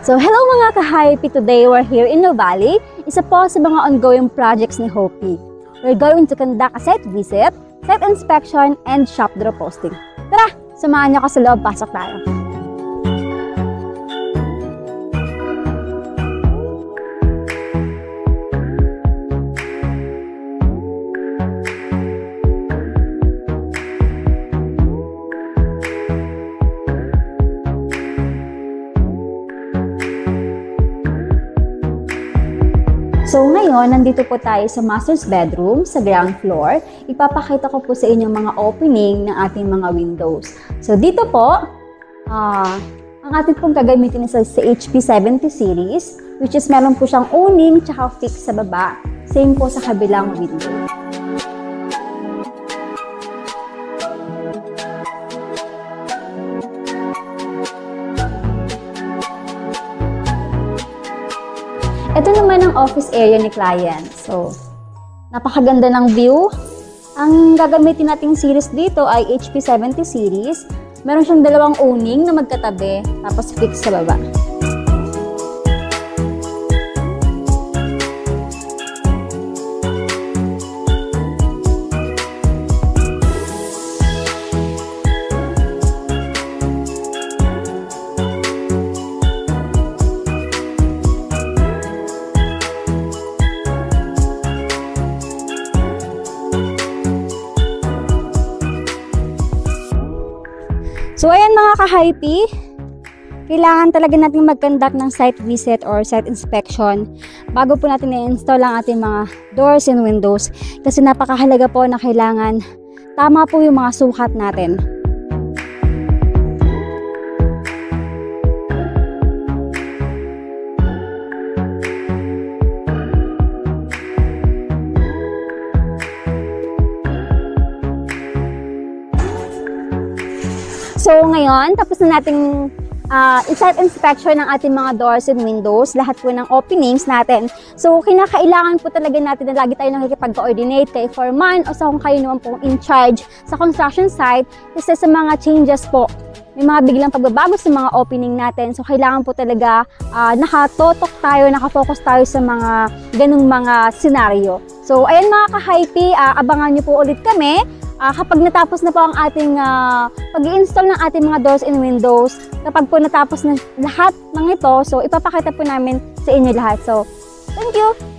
So hello mga ka-Hypey! Today we're here in Nuvali. Isa po sa mga ongoing projects ni Hopi. We're going to conduct a site visit, site inspection, and shop draw posting. Tara! Samahan niyo ako sa loob. Pasok tayo. So ngayon, nandito po tayo sa master's bedroom sa ground floor. Ipapakita ko po sa inyo mga opening ng ating mga windows. So dito po, ang ating pong gagamitin is sa HP 70 series, which is meron po siyang owning tsaka fixed sa baba. Same po sa kabilang window. Ito naman ang office area ni client. So, napakaganda ng view. Ang gagamitin nating series dito ay HP 70 series. Meron siyang dalawang owning na magkatabi, tapos fixed sa baba. So ayan mga ka-Hypey, kailangan talaga natin mag-conduct ng site visit or site inspection bago po natin i-install ang ating mga doors and windows kasi napakahalaga po na kailangan tama po yung mga sukat natin. So ngayon, tapos na nating i-site inspection ng ating mga doors and windows, lahat po ng openings natin. So kinakailangan po talaga natin na lagi tayo nakikipag-coordinate kay foreman o sa kung kayo naman po in charge sa construction site kasi sa mga changes po. May mga biglang pagbabago sa mga opening natin. So kailangan po talaga nakatotok tayo, nakafocus tayo sa mga ganung mga senaryo. So ayan mga ka-Hypey, abangan nyo po ulit kami. Kapag natapos na po ang ating pag-i-install ng ating mga doors and windows, kapag po natapos na lahat ng ito, so ipapakita po namin sa inyo lahat. So, thank you!